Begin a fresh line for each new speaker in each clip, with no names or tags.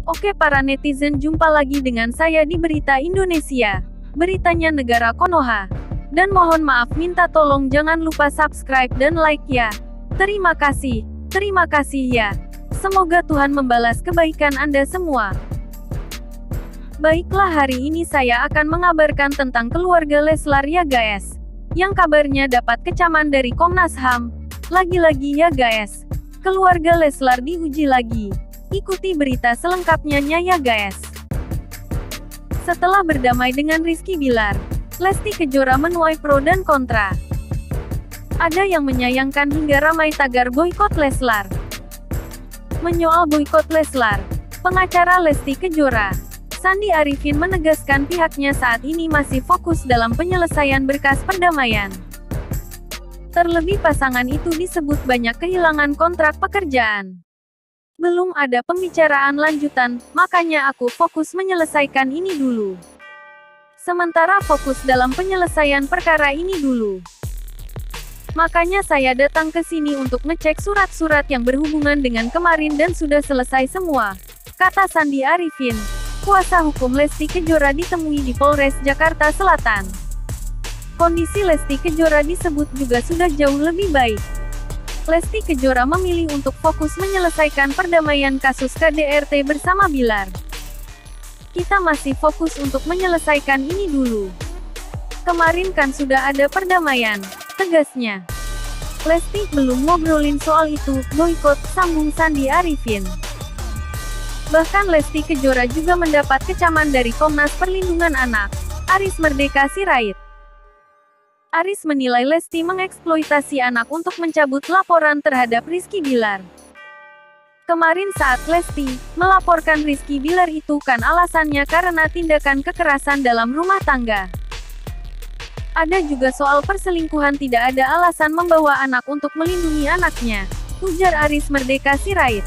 Oke para netizen, jumpa lagi dengan saya di Berita Indonesia. Beritanya negara Konoha. Dan mohon maaf minta tolong jangan lupa subscribe dan like ya. Terima kasih ya. Semoga Tuhan membalas kebaikan Anda semua. Baiklah, hari ini saya akan mengabarkan tentang keluarga Leslar ya guys. Yang kabarnya dapat kecaman dari Komnas HAM. Lagi-lagi ya guys. Keluarga Leslar diuji lagi. Ikuti berita selengkapnya ya guys. Setelah berdamai dengan Rizky Bilar, Lesti Kejora menuai pro dan kontra. Ada yang menyayangkan hingga ramai tagar boykot Leslar. Menyoal boykot Leslar, pengacara Lesti Kejora, Sandi Arifin menegaskan pihaknya saat ini masih fokus dalam penyelesaian berkas perdamaian. Terlebih pasangan itu disebut banyak kehilangan kontrak pekerjaan. Belum ada pembicaraan lanjutan, makanya aku fokus menyelesaikan ini dulu. Sementara fokus dalam penyelesaian perkara ini dulu. Makanya saya datang ke sini untuk ngecek surat-surat yang berhubungan dengan kemarin dan sudah selesai semua, kata Sandi Arifin. Kuasa hukum Lesti Kejora ditemui di Polres Jakarta Selatan. Kondisi Lesti Kejora disebut juga sudah jauh lebih baik. Lesti Kejora memilih untuk fokus menyelesaikan perdamaian kasus KDRT bersama Bilar. Kita masih fokus untuk menyelesaikan ini dulu. Kemarin kan sudah ada perdamaian, tegasnya. Lesti belum ngobrolin soal itu, boykot, sambung Sandi Arifin. Bahkan Lesti Kejora juga mendapat kecaman dari Komnas Perlindungan Anak, Aris Merdeka Sirait. Aris menilai Lesti mengeksploitasi anak untuk mencabut laporan terhadap Rizky Bilar. Kemarin saat Lesti melaporkan Rizky Bilar itu kan alasannya karena tindakan kekerasan dalam rumah tangga. Ada juga soal perselingkuhan, tidak ada alasan membawa anak untuk melindungi anaknya, ujar Aris Merdeka Sirait.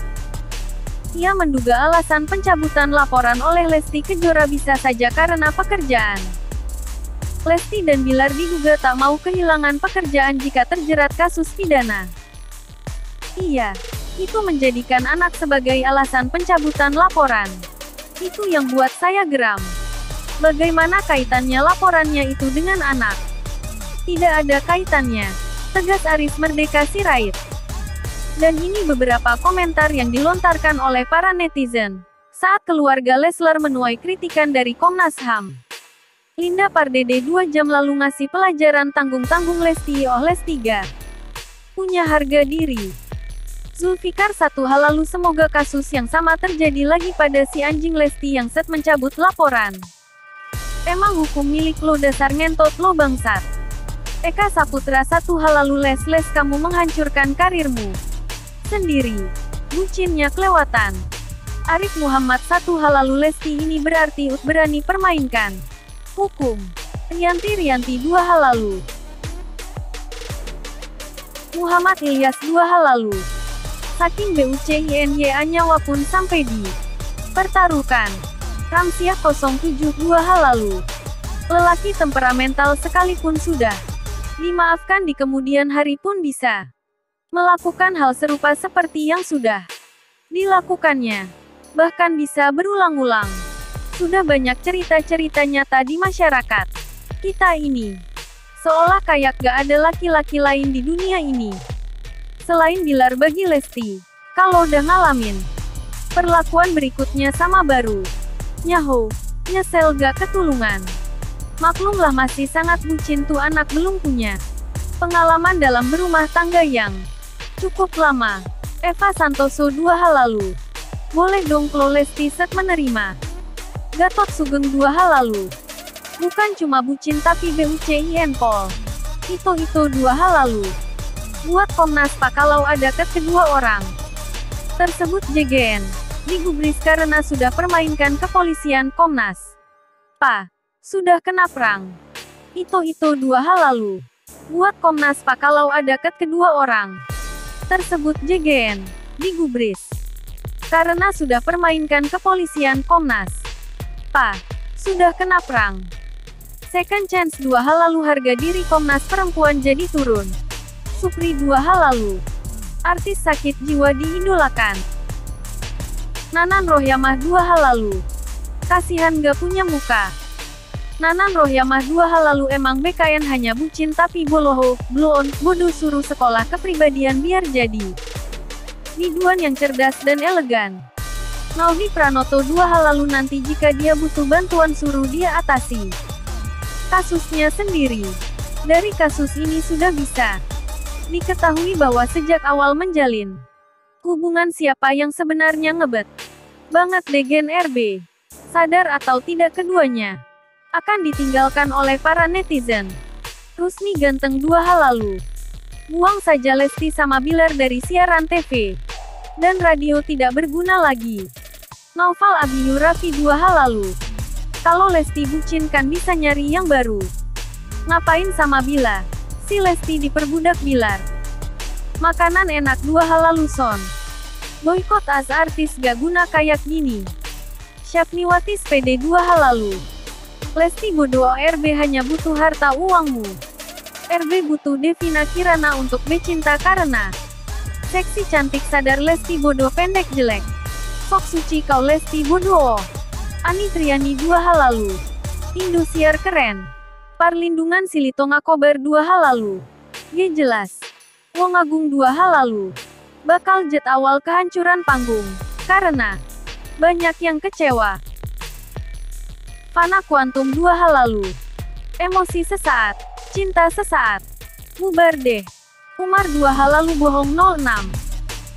Ia menduga alasan pencabutan laporan oleh Lesti Kejora bisa saja karena pekerjaan. Lesti dan Bilar diduga tak mau kehilangan pekerjaan jika terjerat kasus pidana. Iya, itu menjadikan anak sebagai alasan pencabutan laporan. Itu yang buat saya geram. Bagaimana kaitannya laporannya itu dengan anak? Tidak ada kaitannya, tegas Aris Merdeka Sirait. Dan ini beberapa komentar yang dilontarkan oleh para netizen saat keluarga Leslar menuai kritikan dari Komnas HAM. Linda Pardede 2 jam lalu ngasih pelajaran tanggung-tanggung Lesti oleh Lestiga. Punya harga diri. Zulfikar 1 halalu, semoga kasus yang sama terjadi lagi pada si anjing Lesti yang set mencabut laporan. Emang hukum milik lo, dasar ngentot lo bangsat. Eka Saputra 1 halalu, les kamu menghancurkan karirmu sendiri. Bucinnya kelewatan. Arif Muhammad 1 halalu, Lesti ini berarti berani permainkan hukum. Rianti 2 halalu. Muhammad Ilyas 2 halalu. Saking BUCINYA nyawa pun sampai di pertaruhkan. Ramsiah 07 2 halalu. Lelaki temperamental sekalipun sudah dimaafkan di kemudian hari pun bisa melakukan hal serupa seperti yang sudah dilakukannya. Bahkan bisa berulang-ulang. Sudah banyak cerita-cerita nyata di masyarakat kita ini. Seolah kayak gak ada laki-laki lain di dunia ini selain Bilar bagi Lesti. Kalau udah ngalamin perlakuan berikutnya sama baru nyaho, nyesel gak ketulungan. Maklumlah masih sangat bucin tuh anak, belum punya pengalaman dalam berumah tangga yang cukup lama. Eva Santoso 2 halalu. Boleh dong kalau Lesti set menerima. Gatot Sugeng 2 halalu. Bukan cuma bucin tapi BUCIN Pol. Itu 2 halalu. Buat Komnas Pak kalau ada kedua orang tersebut JGN digubris karena sudah permainkan kepolisian. Komnas Pak sudah kena perang. Itu 2 halalu. Buat Komnas Pak kalau ada kedua orang tersebut JGN digubris karena sudah permainkan kepolisian. Komnas Pak sudah kena perang. Second chance 2 halalu, harga diri Komnas Perempuan jadi turun. Supri 2 halalu. Artis sakit jiwa diidolakan. Nanan Rohyamah 2 hal lalu. Kasihan gak punya muka. Nanan Rohyamah 2 hal lalu emang BKN hanya bucin tapi boloho, bloon, bodoh suruh sekolah kepribadian biar jadi biduan yang cerdas dan elegan. Naudi Pranoto 2 hal lalu nanti jika dia butuh bantuan suruh dia atasi kasusnya sendiri. Dari kasus ini sudah bisa diketahui bahwa sejak awal menjalin hubungan siapa yang sebenarnya ngebet banget Degen RB. Sadar atau tidak keduanya akan ditinggalkan oleh para netizen. Rusmi ganteng 2 hal lalu. Buang saja Lesti sama Bilar dari siaran TV dan radio tidak berguna lagi. Naufal Abiyu Raffi 2 hal lalu. Kalau Lesti bucin kan bisa nyari yang baru. Ngapain sama Bila? Si Lesti diperbudak Bilar. Makanan enak 2 hal lalu son. Boykot as artis gak guna kayak gini. Syafniwati SPD 2 hal lalu. Lesti bodoh RB hanya butuh harta uangmu. RB butuh Devina Kirana untuk becinta karena seksi cantik sadar Lesti bodoh pendek jelek. Sok suci kau Lesti bodoh. Ani Triani 2 hal lalu. Indosiar keren. Parlindungan Silitonga Kobar 2 hal lalu. Ye jelas. Wong Agung 2 hal lalu. Bakal jet awal kehancuran panggung. Karena banyak yang kecewa. Fana Quantum 2 hal lalu. Emosi sesaat. Cinta sesaat. Bubar deh. Umar 2 hal lalu bohong 06.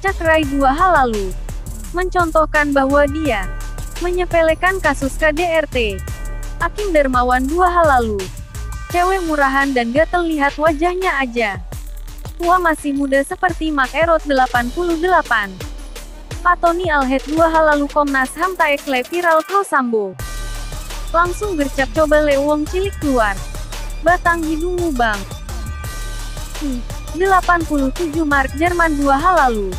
Cakrai 2 hal lalu. Mencontohkan bahwa dia menyepelekan kasus KDRT. Akim Darmawan 2 hal lalu. Cewek murahan dan gatel lihat wajahnya aja. Tua masih muda seperti Mak Erot 88. Patoni Alhed 2 hal lalu. Komnas HAM Taekle viral pro Sambo. Langsung gercep coba lewong cilik keluar. Batang hidungmu bang. 87 Mark Jerman 2 hal lalu.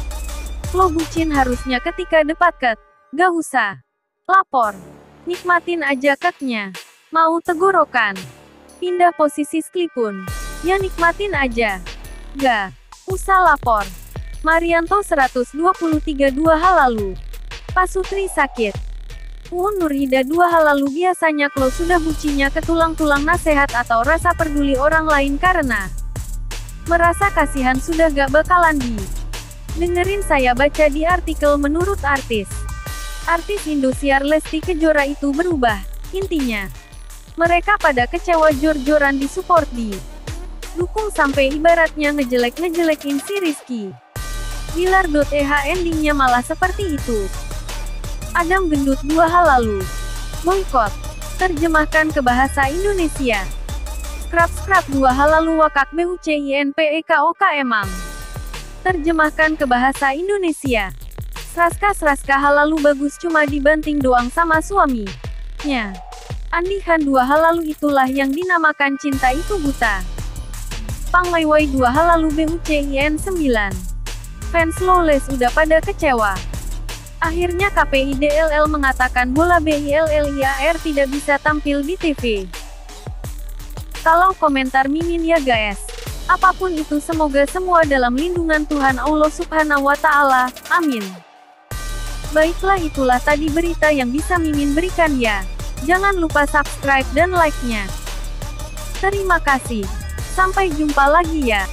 Lo bucin harusnya ketika debat ket. Gak usah lapor. Nikmatin aja ketnya. Mau tegorokan. Pindah posisi sklipun. Ya nikmatin aja. Gak usah lapor. Marianto 123 2 hal lalu. Pasutri sakit. Nurhida 2 hal lalu. Biasanya Klo sudah bucinya ke tulang-tulang nasihat atau rasa peduli orang lain karena merasa kasihan sudah gak bakalan dengerin. Saya baca di artikel menurut artis Indosiar Lesti Kejora itu berubah. Intinya mereka pada kecewa jor-joran di support di dukung sampai ibaratnya ngejelek-ngejelekin si Rizky Bilar.eh endingnya malah seperti itu. Adam Gendut 2 hal lalu. Boykot. Terjemahkan ke bahasa Indonesia. Scrap 2 hal lalu. Wakak BUCINPEKOK emang. Terjemahkan ke bahasa Indonesia. Sraska hal lalu bagus cuma dibanting doang sama suaminya. Andihan 2 hal lalu. Itulah yang dinamakan cinta itu buta. Panglaiwai 2 hal lalu. BUCIN 9. Fans Lawless udah pada kecewa. Akhirnya KPI DLL mengatakan bola BILLIAR tidak bisa tampil di TV. Kalau komentar Mimin ya guys. Apapun itu semoga semua dalam lindungan Tuhan Allah Subhanahu wa Ta'ala. Amin. Baiklah itulah tadi berita yang bisa Mimin berikan ya. Jangan lupa subscribe dan like-nya. Terima kasih. Sampai jumpa lagi ya.